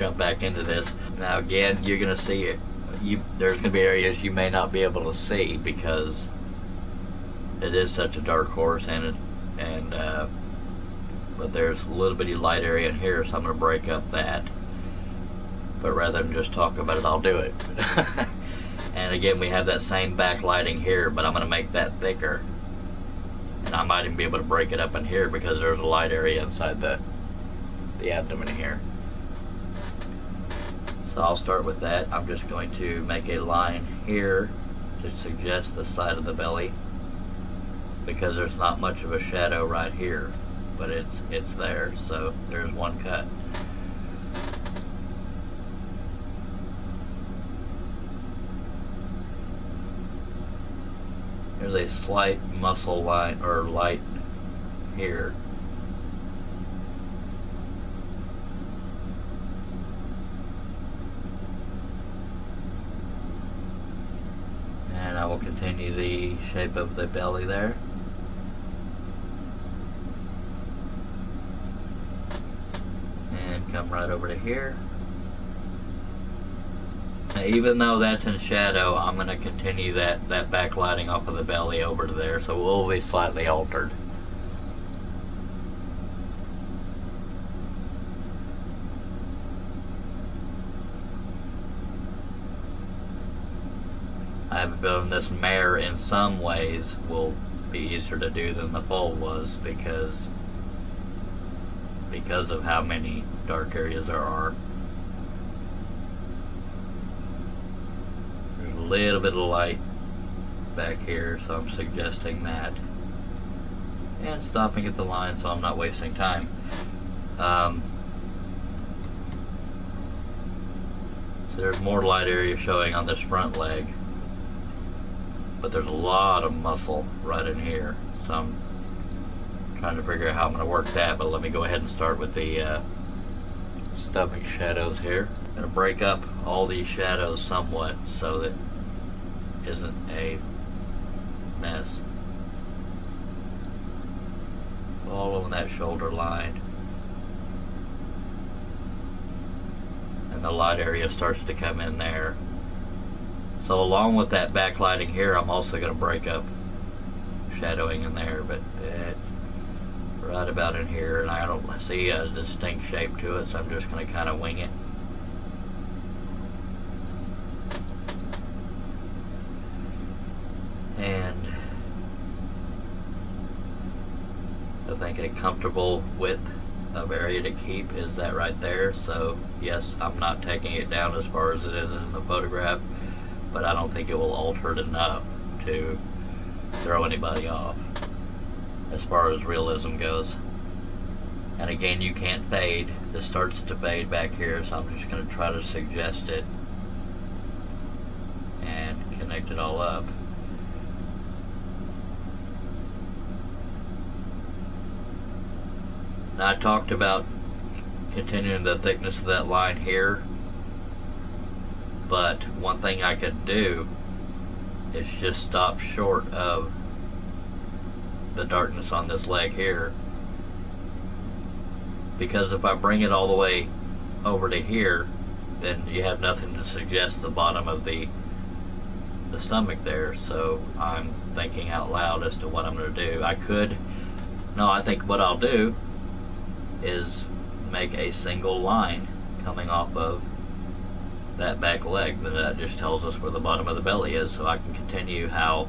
jump back into this. Now again, you're going to see it. There's going to be areas you may not be able to see because it is such a dark horse, but there's a little bitty light area in here, so I'm going to break up that. But rather than just talk about it, I'll do it. And again, we have that same backlighting here, but I'm going to make that thicker. And I might even be able to break it up in here because there's a light area inside the abdomen here. So I'll start with that. I'm just going to make a line here to suggest the side of the belly, because there's not much of a shadow right here, but it's there. So there's one cut. There's a slight muscle line or light here. And I will continue the shape of the belly there. And come right over to here. Now, even though that's in shadow, I'm going to continue that backlighting off of the belly over to there, so it will be slightly altered. I have a feeling this mare in some ways will be easier to do than the foal was because of how many dark areas there are. There's a little bit of light back here, so I'm suggesting that. And stopping at the line so I'm not wasting time. So there's more light area showing on this front leg, but there's a lot of muscle right in here, so I'm trying to figure out how I'm going to work that. But let me go ahead and start with the stomach shadows here. I'm going to break up all these shadows somewhat so that it isn't a mess. Following that shoulder line, and the light area starts to come in there. So along with that backlighting here, I'm also going to break up shadowing in there, but right about in here, and I don't see a distinct shape to it, so I'm just going to kind of wing it. And I think a comfortable width of area to keep is that right there. So yes, I'm not taking it down as far as it is in the photograph, but I don't think it will alter it enough to throw anybody off as far as realism goes. And again, you can't fade. This starts to fade back here, so I'm just going to try to suggest it and connect it all up. Now, I talked about continuing the thickness of that line here, but one thing I could do is just stop short of the darkness on this leg here, because if I bring it all the way over to here, then you have nothing to suggest the bottom of the stomach there. So I'm thinking out loud as to what I'm going to do. I think what I'll do is make a single line coming off of that back leg. Then that just tells us where the bottom of the belly is, so I can continue how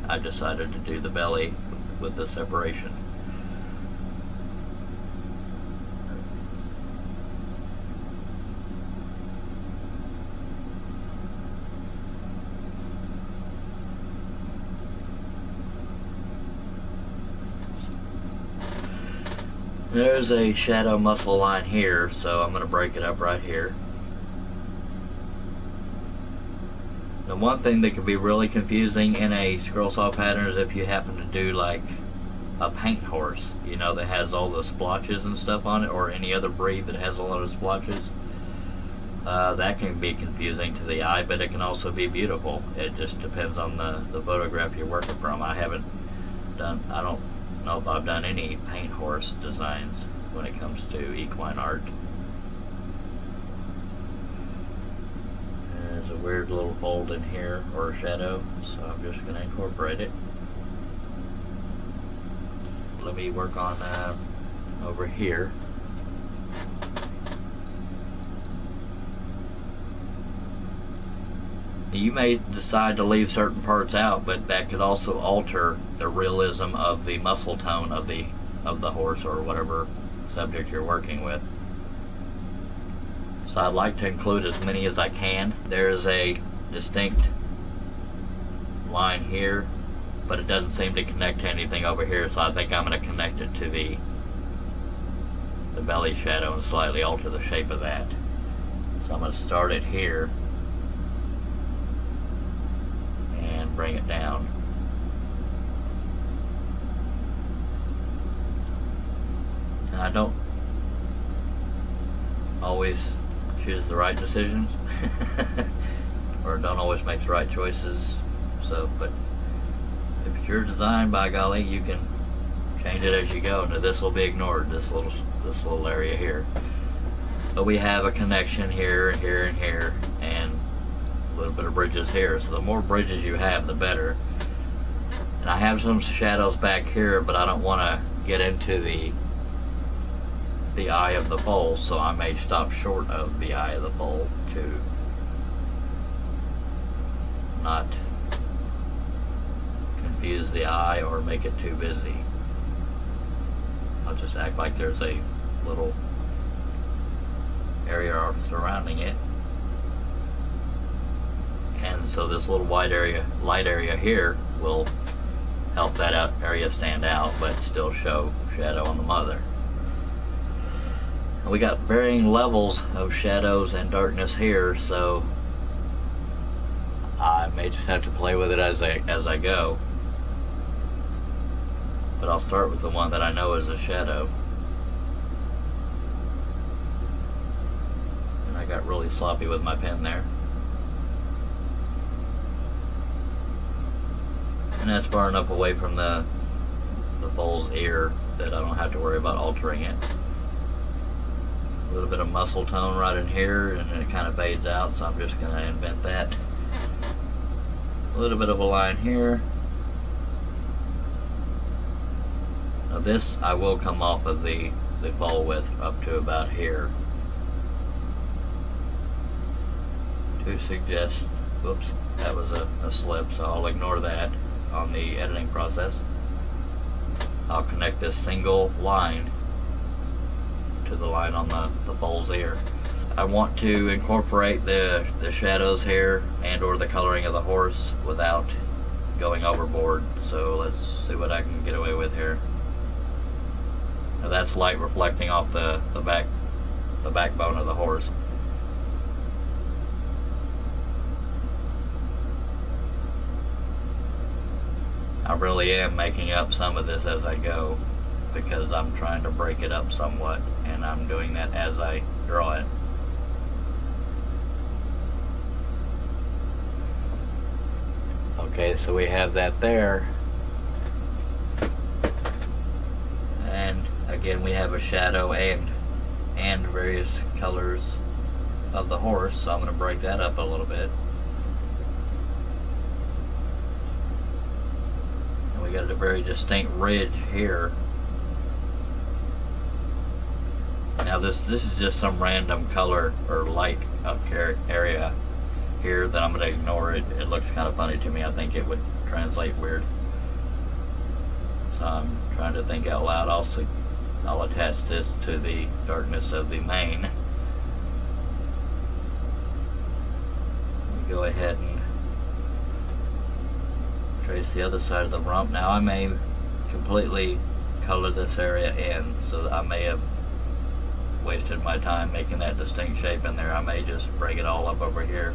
I decided to do the belly with the separation. There's a shadow muscle line here, so I'm going to break it up right here. The one thing that can be really confusing in a scroll saw pattern is if you happen to do like a paint horse, you know, that has all the splotches and stuff on it, or any other breed that has a lot of splotches. That can be confusing to the eye, but it can also be beautiful. It just depends on the photograph you're working from. I don't know if I've done any paint horse designs. when it comes to equine art. There's a weird little fold in here, or shadow, so I'm just going to incorporate it. Let me work on over here. You may decide to leave certain parts out, but that could also alter the realism of the muscle tone of the horse or whatever subject you're working with. So I'd like to include as many as I can. There's a distinct line here, but it doesn't seem to connect to anything over here, so I think I'm going to connect it to the belly shadow and slightly alter the shape of that. So I'm going to start it here and bring it down. And I don't always choose the right decisions or don't always make the right choices, so but if it's your design, by golly, you can change it as you go. Now this will be ignored, this little area here, but we have a connection here and here and here and a little bit of bridges here, so the more bridges you have, the better. And I have some shadows back here, but I don't want to get into the eye of the foal, so I may stop short of the eye of the foal to not confuse the eye or make it too busy. I'll just act like there's a little area surrounding it, and so this little white area, light area here will help that area stand out but still show shadow on the mother. We got varying levels of shadows and darkness here, so I may just have to play with it as I go. But I'll start with the one that I know is a shadow. And I got really sloppy with my pen there. And that's far enough away from the foal's ear that I don't have to worry about altering it. A little bit of muscle tone right in here, and then it kind of fades out, so I'm just going to invent that. A little bit of a line here. Now this I will come off of the foal with up to about here to suggest, whoops, that was a slip, so I'll ignore that on the editing process. I'll connect this single line to the line on the foal's ear. I want to incorporate the shadows here and or the coloring of the horse without going overboard, so let's see what I can get away with here. Now that's light reflecting off the backbone of the horse. I really am making up some of this as I go, because I'm trying to break it up somewhat, and I'm doing that as I draw it. Okay, so we have that there, and again we have a shadow and various colors of the horse, so I'm going to break that up a little bit. And we got a very distinct ridge here. Now this is just some random color or light up area here that I'm going to ignore. It looks kind of funny to me. I think it would translate weird. So I'm trying to think out loud. I'll attach this to the darkness of the mane. Go ahead and trace the other side of the rump. Now I may completely color this area in, so I may have wasted my time making that distinct shape in there. I may just break it all up over here.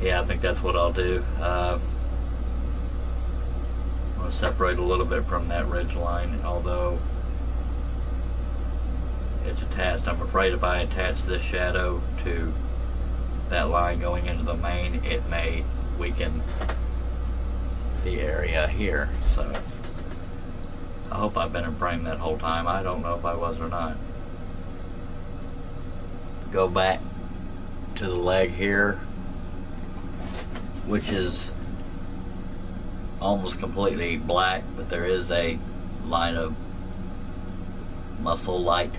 Yeah, I think that's what I'll do. I'm going to separate a little bit from that ridge line, although it's attached. I'm afraid if I attach this shadow to that line going into the main, it may weaken the area here. So I hope I've been in frame that whole time. I don't know if I was or not. Go back to the leg here, which is almost completely black, but there is a line of muscle light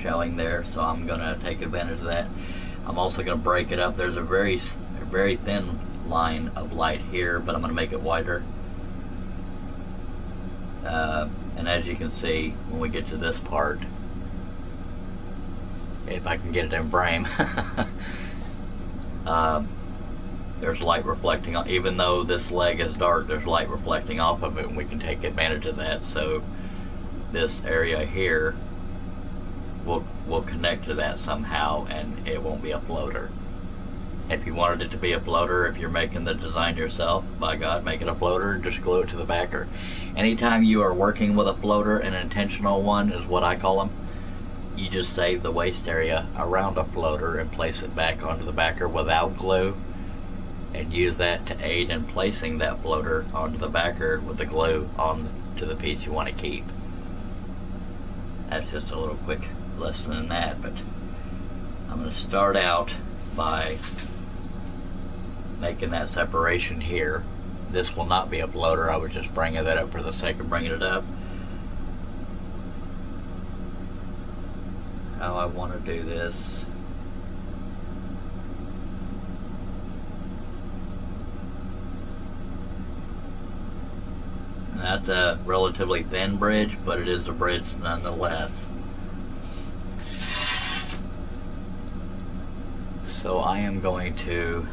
showing there, so I'm gonna take advantage of that. I'm also gonna break it up. There's a very thin line of light here, but I'm gonna make it wider. And as you can see, when we get to this part, if I can get it in frame, there's light reflecting on, even though this leg is dark, there's light reflecting off of it, and we can take advantage of that. So this area here will connect to that somehow, and it won't be a floater. If you wanted it to be a floater, if you're making the design yourself, by God, make it a floater, just glue it to the backer. Anytime you are working with a floater, an intentional one is what I call them, you just save the waste area around a floater and place it back onto the backer without glue, and use that to aid in placing that floater onto the backer with the glue on to the piece you want to keep. That's just a little quick lesson in that, but I'm going to start out by making that separation here. This will not be a floater. I was just bringing that up for the sake of bringing it up. How I want to do this. And that's a relatively thin bridge, but it is a bridge nonetheless. So I am going to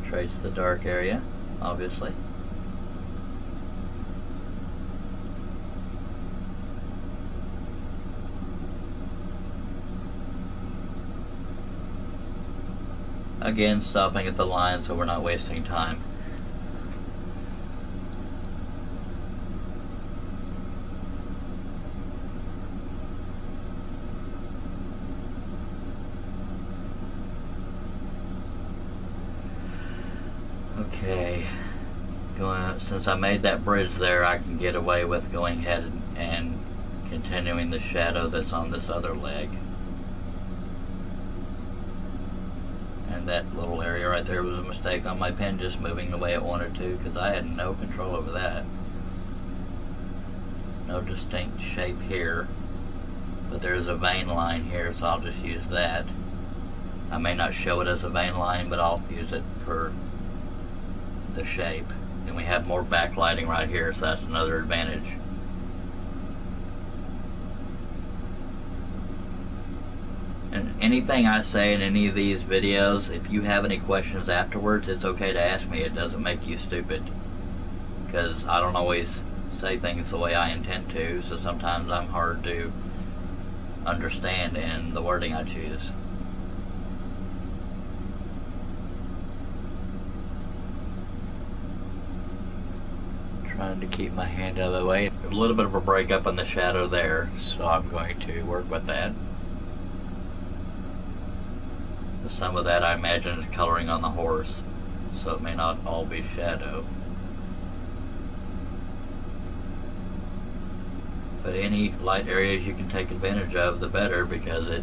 trace the dark area, obviously. Again, stopping at the line so we're not wasting time. Okay, since I made that bridge there, I can get away with going ahead and continuing the shadow that's on this other leg. And that little area right there was a mistake on my pen, just moving the way it wanted to, because I had no control over that. No distinct shape here, but there's a vein line here, so I'll just use that. I may not show it as a vein line, but I'll use it for the shape. And we have more backlighting right here, so that's another advantage. And anything I say in any of these videos, if you have any questions afterwards, it's okay to ask me. It doesn't make you stupid, because I don't always say things the way I intend to, so sometimes I'm hard to understand in the wording I choose. Trying to keep my hand out of the way. A little bit of a breakup in the shadow there, so I'm going to work with that. Some of that I imagine is coloring on the horse, so it may not all be shadow. But any light areas you can take advantage of, the better, because it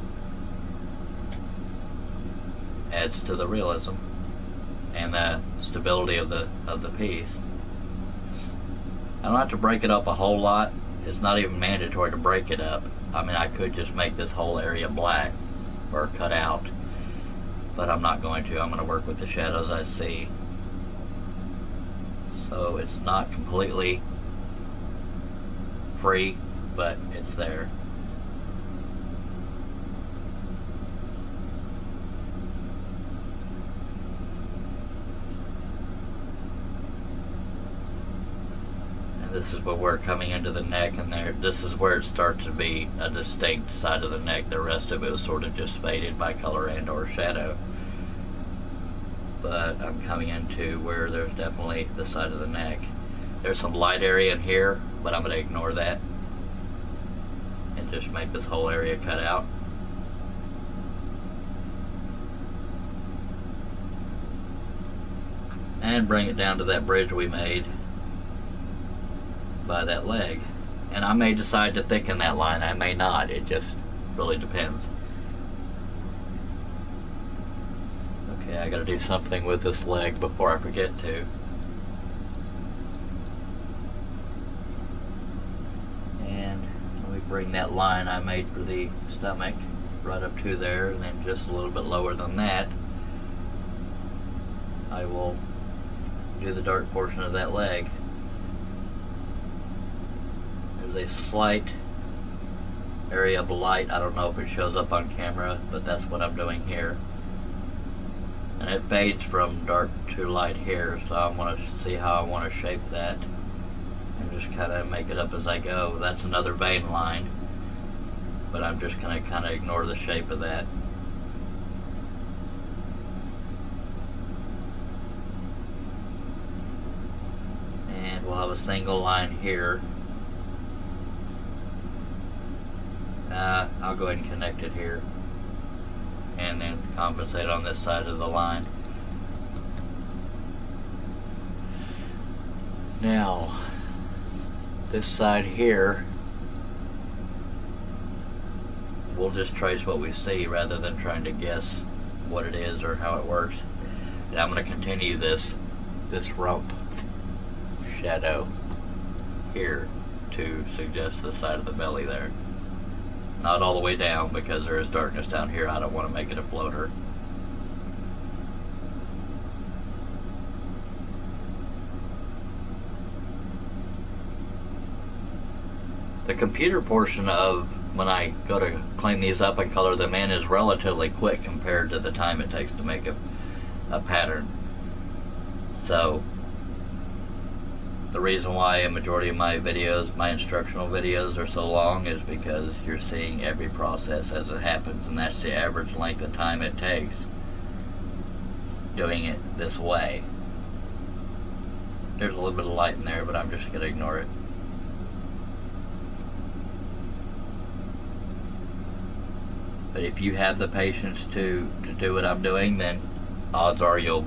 adds to the realism and the stability of the piece. I don't have to break it up a whole lot. It's not even mandatory to break it up. I mean, I could just make this whole area black or cut out, but I'm not going to. I'm going to work with the shadows I see. So it's not completely free, but it's there. And this is where we're coming into the neck, and there, this is where it starts to be a distinct side of the neck. The rest of it was sort of just faded by color and or shadow. But I'm coming into where there's definitely the side of the neck. There's some light area in here, but I'm going to ignore that. and just make this whole area cut out. And bring it down to that bridge we made by that leg. And I may decide to thicken that line, I may not, it just really depends. Okay, I gotta do something with this leg before I forget to. And let me bring that line I made for the stomach right up to there, and then just a little bit lower than that I will do the dark portion of that leg. There's a slight area of light. I don't know if it shows up on camera, but that's what I'm doing here. And it fades from dark to light here, so I want to see how I want to shape that and just kind of make it up as I go. That's another vein line, but I'm just going to kind of ignore the shape of that. And we'll have a single line here. I'll go ahead and connect it here and then compensate on this side of the line. Now this side here, we'll just trace what we see rather than trying to guess what it is or how it works. And I'm going to continue this rump shadow here to suggest the side of the belly there. Not all the way down, because there is darkness down here. I don't want to make it a floater. The computer portion of when I go to clean these up and color them in is relatively quick compared to the time it takes to make a pattern. So the reason why a majority of my videos, my instructional videos, are so long is because you're seeing every process as it happens, and that's the average length of time it takes doing it this way. There's a little bit of light in there, but I'm just going to ignore it. But if you have the patience to do what I'm doing, then odds are you're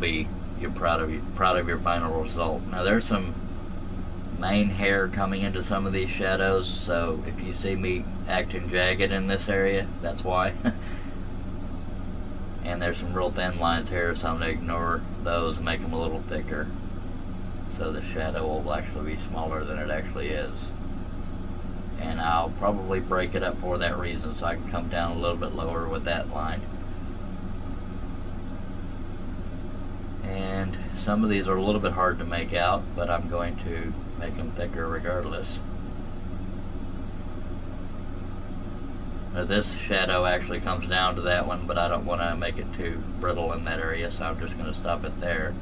proud of your final result. Now there's some mane hair coming into some of these shadows, so if you see me acting jagged in this area, that's why. And there's some real thin lines here, so I'm going to ignore those and make them a little thicker, so the shadow will actually be smaller than it actually is. And I'll probably break it up for that reason, so I can come down a little bit lower with that line. And some of these are a little bit hard to make out, but I'm going to make them thicker regardless. Now this shadow actually comes down to that one, but I don't want to make it too brittle in that area, so I'm just going to stop it there.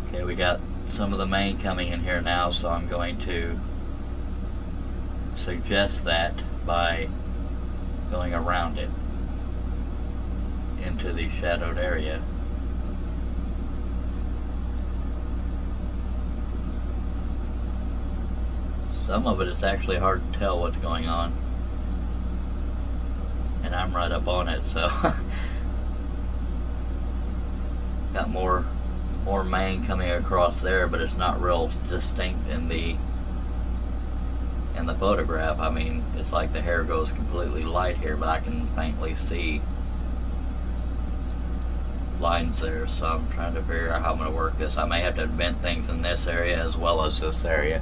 Okay, we got some of the mane coming in here now, so I'm going to suggest that by going around it into the shadowed area. Some of it is actually hard to tell what's going on, and I'm right up on it, so got more mane coming across there, but it's not real distinct in the photograph. I mean, it's like the hair goes completely light here, but I can faintly see lines there, so I'm trying to figure out how I'm going to work this. I may have to invent things in this area as well as this area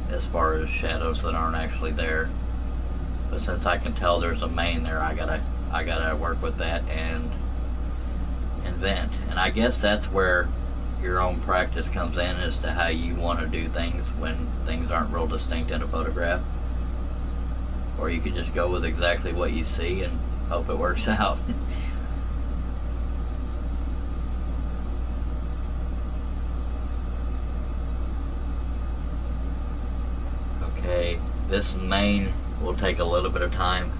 as far as shadows that aren't actually there. But since I can tell there's a mane there, I gotta work with that and invent. And I guess that's where your own practice comes in, as to how you want to do things when things aren't real distinct in a photograph. Or you could just go with exactly what you see and hope it works out. Okay, this mane will take a little bit of time.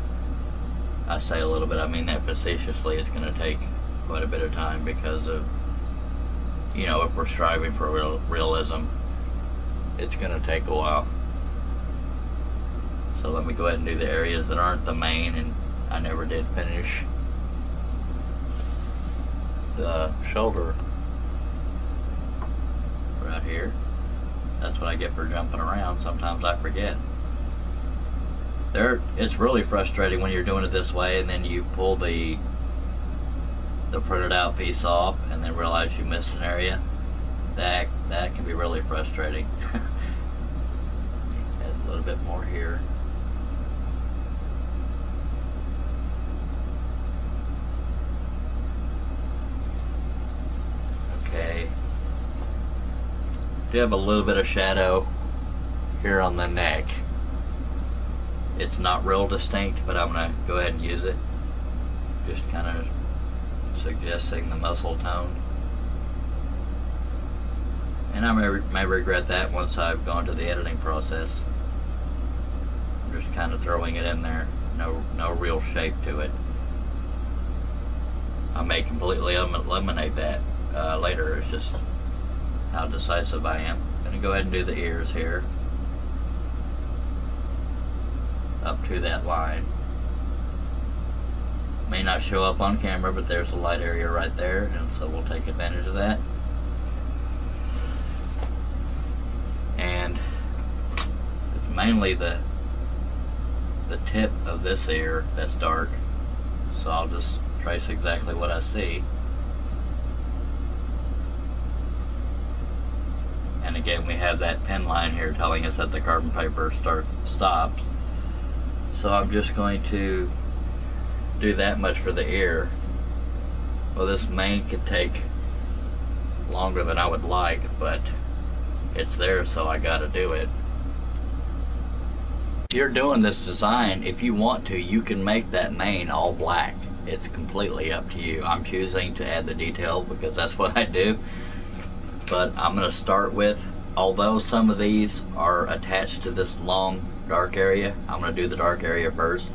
I say a little bit, I mean that facetiously. It's going to take quite a bit of time because of, you know, if we're striving for realism, it's going to take a while. So let me go ahead and do the areas that aren't the main, and I never did finish the shoulder right here. That's what I get for jumping around. Sometimes I forget. It's really frustrating when you're doing it this way and then you pull the printed out piece off and then realize you missed an area. That can be really frustrating. Add a little bit more here. Okay. Do have a little bit of shadow here on the neck. It's not real distinct, but I'm going to go ahead and use it. Just kind of suggesting the muscle tone. And I may regret that once I've gone to the editing process. I'm just kind of throwing it in there. No real shape to it. I may completely eliminate that later. It's just how decisive I am. I'm going to go ahead and do the ears here. Up to that line. May not show up on camera, but there's a light area right there, and so we'll take advantage of that. And it's mainly the tip of this ear that's dark, so I'll just trace exactly what I see. And again, we have that pen line here telling us that the carbon paper stops. So I'm just going to do that much for the ear. Well, this mane could take longer than I would like, but it's there, so I gotta do it. If you're doing this design, if you want to, you can make that mane all black. It's completely up to you. I'm choosing to add the detail because that's what I do. But I'm gonna start with, although some of these are attached to this long dark area, I'm going to do the dark area first,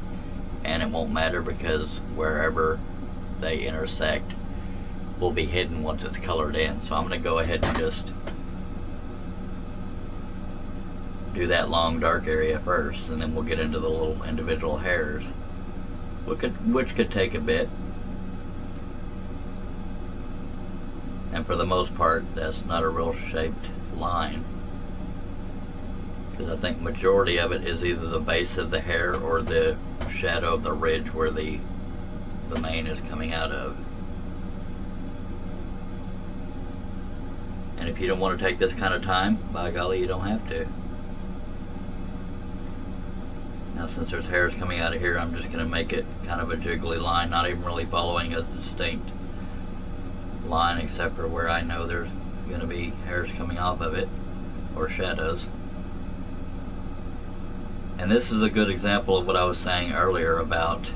and it won't matter because wherever they intersect will be hidden once it's colored in. So I'm going to go ahead and just do that long dark area first, and then we'll get into the little individual hairs, which could take a bit. And for the most part, that's not a real shaped line, because I think majority of it is either the base of the hair or the shadow of the ridge where the mane is coming out of. And if you don't want to take this kind of time, by golly, you don't have to. Now, since there's hairs coming out of here, I'm just going to make it kind of a jiggly line, not even really following a distinct line except for where I know there's going to be hairs coming off of it, or shadows. And this is a good example of what I was saying earlier about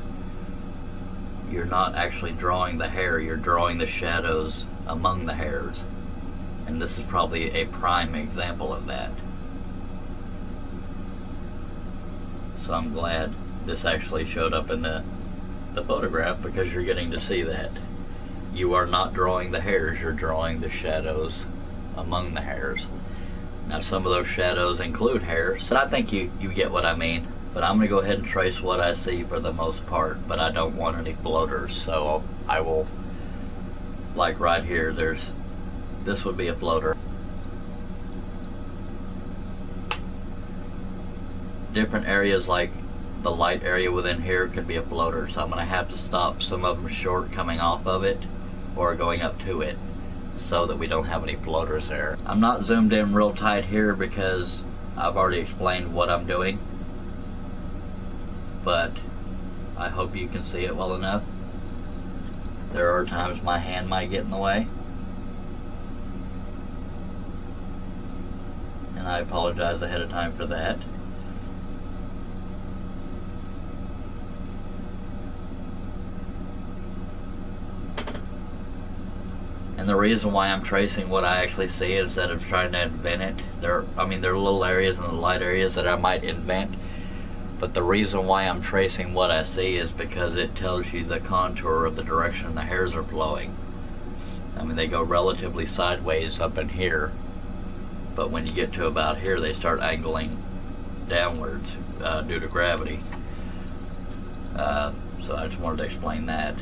you're not actually drawing the hair, you're drawing the shadows among the hairs. And this is probably a prime example of that. So I'm glad this actually showed up in the photograph, because you're getting to see that. You are not drawing the hairs, you're drawing the shadows among the hairs. Now, some of those shadows include hairs, but I think you get what I mean. But I'm going to go ahead and trace what I see for the most part, but I don't want any floaters, so I will, like right here, this would be a floater. Different areas like the light area within here could be a floater, so I'm going to have to stop some of them short coming off of it or going up to it, so that we don't have any floaters there. I'm not zoomed in real tight here because I've already explained what I'm doing, but I hope you can see it well enough. There are times my hand might get in the way, and I apologize ahead of time for that. And the reason why I'm tracing what I actually see instead of trying to invent it, there are little areas in the light areas that I might invent But the reason why I'm tracing what I see is because it tells you the contour of the direction the hairs are blowing. I mean, they go relatively sideways up in here, but when you get to about here, they start angling downwards due to gravity. So I just wanted to explain that.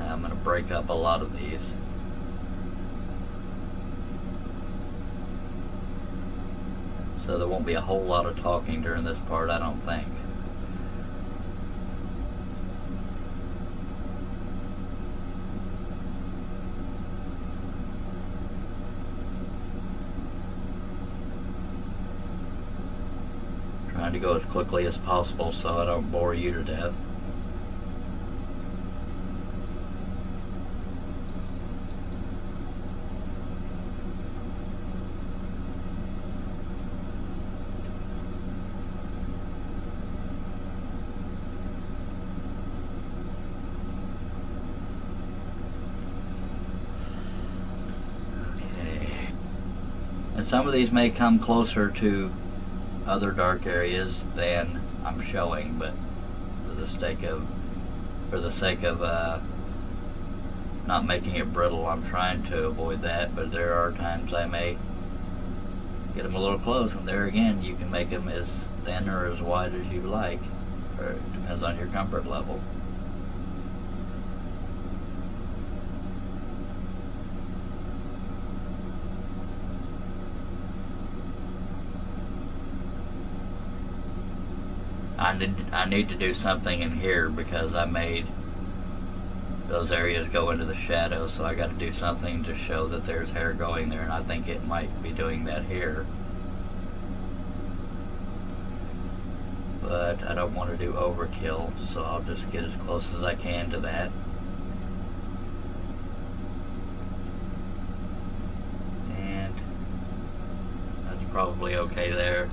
I'm going to break up a lot of these. So there won't be a whole lot of talking during this part, I don't think. Trying to go as quickly as possible so I don't bore you to death. And some of these may come closer to other dark areas than I'm showing, but for the sake of not making it brittle, I'm trying to avoid that. But there are times I may get them a little close, and there again, you can make them as thin or as wide as you like, or it depends on your comfort level. I need to do something in here because I made those areas go into the shadow, so I got to do something to show that there's hair going there, and I think it might be doing that here. But I don't want to do overkill, so I'll just get as close as I can to that. And that's probably okay there.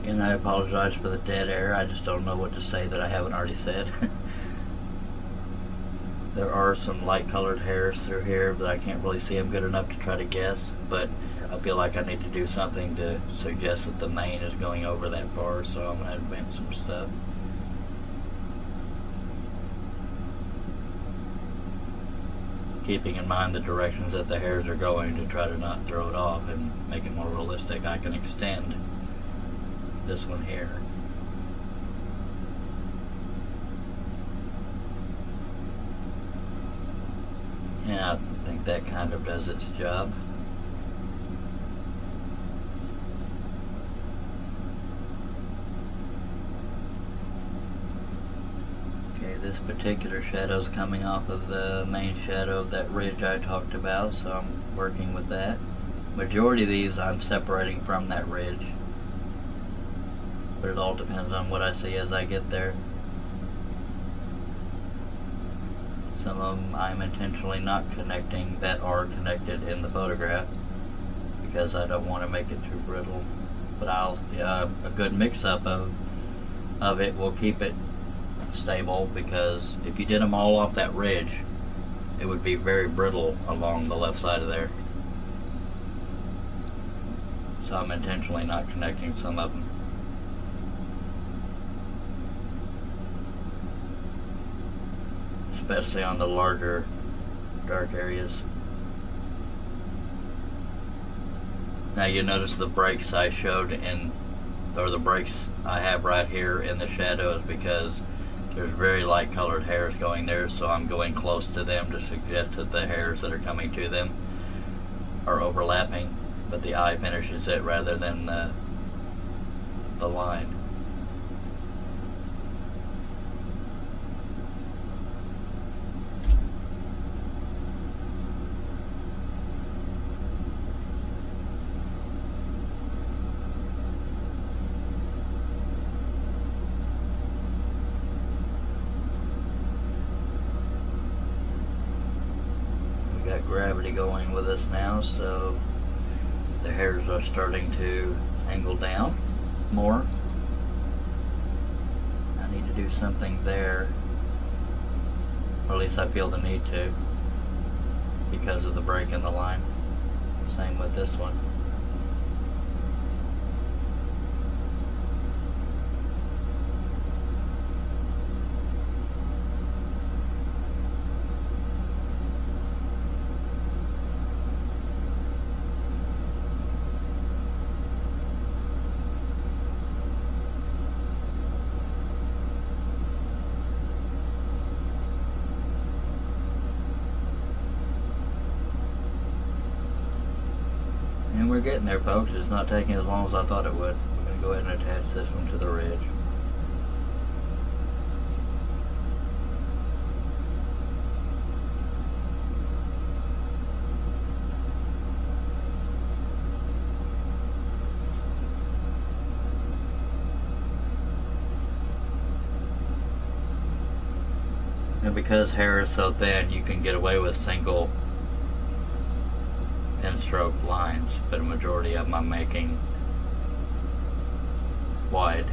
And I apologize for the dead air. I just don't know what to say that I haven't already said. There are some light colored hairs through here, but I can't really see them good enough to try to guess. But I feel like I need to do something to suggest that the mane is going over that far, so I'm going to advance some stuff. Keeping in mind the directions that the hairs are going to try to not throw it off and make it more realistic, I can extend this one here. Yeah, I think that kind of does its job. Okay, this particular shadow is coming off of the main shadow of that ridge I talked about, so I'm working with that. Majority of these I'm separating from that ridge, but it all depends on what I see as I get there. Some of them I'm intentionally not connecting that are connected in the photograph because I don't want to make it too brittle. But a good mix-up of it will keep it stable, because if you did them all off that ridge, it would be very brittle along the left side of there. So I'm intentionally not connecting some of them. Especially on the larger dark areas. Now you notice the breaks I showed or the breaks I have right here in the shadows, because there's very light colored hairs going there, so I'm going close to them to suggest that the hairs that are coming to them are overlapping. but the eye finishes it rather than the line. Got gravity going with us now, so the hairs are starting to angle down more. I need to do something there, or at least I feel the need to, because of the break in the line. Same with this one. And we're getting there, folks. It's not taking as long as I thought it would. I'm going to go ahead and attach this one to the ridge. And because hair is so thin, you can get away with single pen stroke lines, but a majority of them I'm making wide.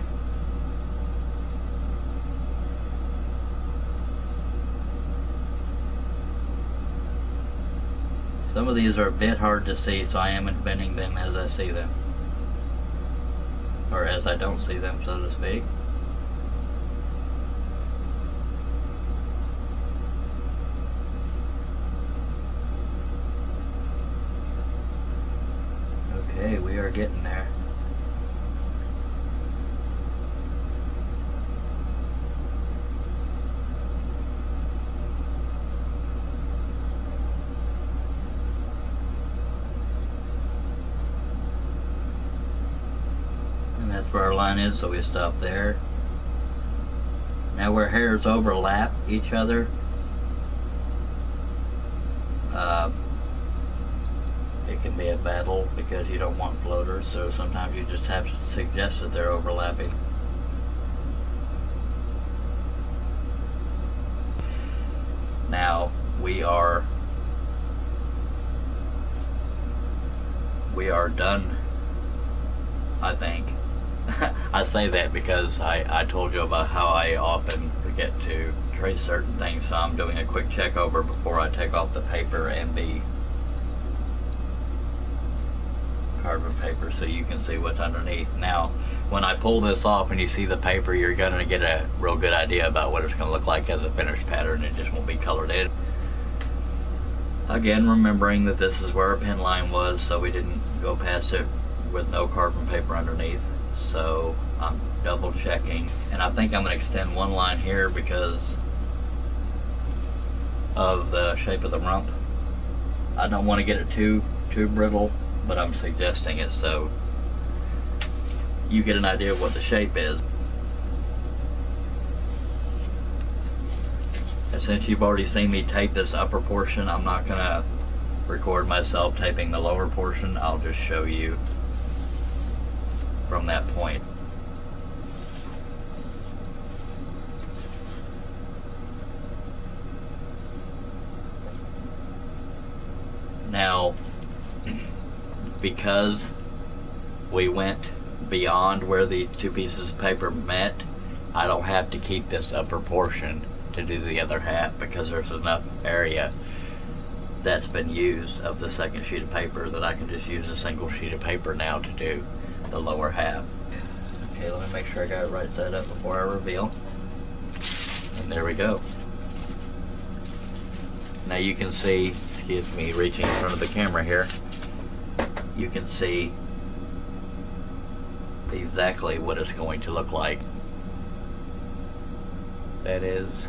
Some of these are a bit hard to see, so I am inventing them as I see them, or as I don't see them, so to speak. Okay, we are getting there. And that's where our line is, so we stop there. Now where hairs overlap each other, it can be a battle because you don't want floaters, so sometimes you just have to suggest that they're overlapping. Now we are done, I think. I say that because I told you about how I often forget to trace certain things, so I'm doing a quick check over before I take off the paper and the carbon paper so you can see what's underneath. Now when I pull this off and you see the paper, you're going to get a real good idea about what it's going to look like as a finished pattern. It just won't be colored in. Again, remembering that this is where our pen line was, so we didn't go past it with no carbon paper underneath. So I'm double checking, and I think I'm going to extend one line here because of the shape of the rump. I don't want to get it too brittle, but I'm suggesting it so you get an idea of what the shape is. And since you've already seen me tape this upper portion, I'm not going to record myself taping the lower portion. I'll just show you from that point. Now, because we went beyond where the two pieces of paper met, I don't have to keep this upper portion to do the other half because there's enough area that's been used of the second sheet of paper that I can just use a single sheet of paper now to do the lower half. Okay, let me make sure I got it right side up before I reveal. And there we go. Now you can see, excuse me, reaching in front of the camera here, you can see exactly what it's going to look like. That is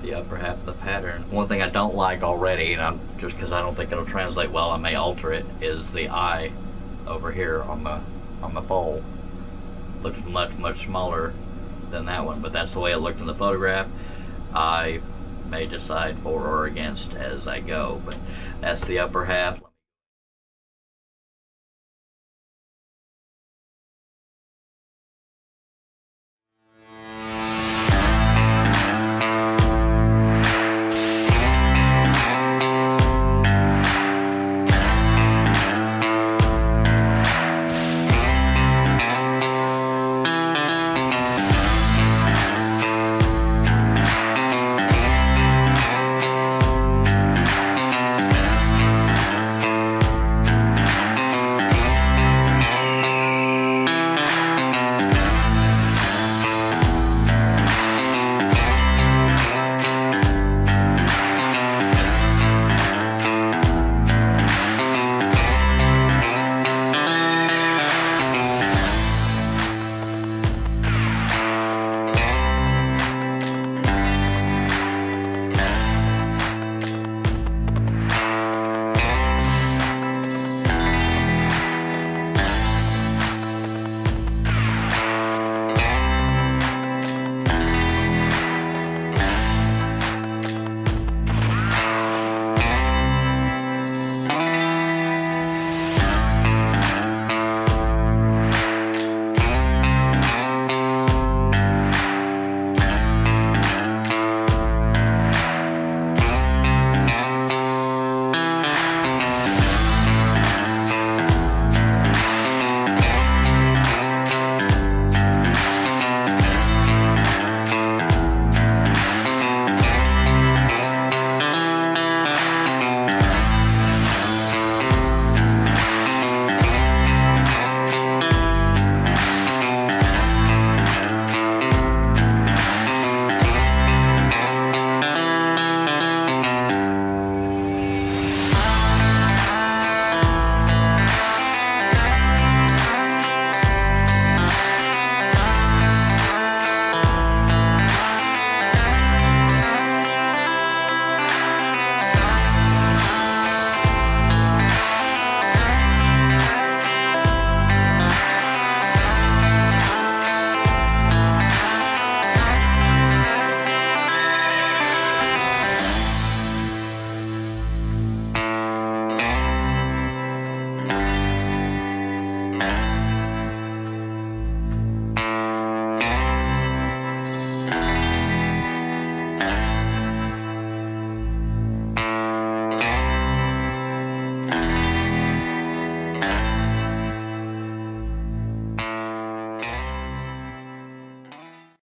the upper half of the pattern. One thing I don't like already, and just because I don't think it'll translate well, I may alter it, is the eye over here on the pole. Looks much smaller than that one, but that's the way it looked in the photograph. I may decide for or against as I go, but that's the upper half.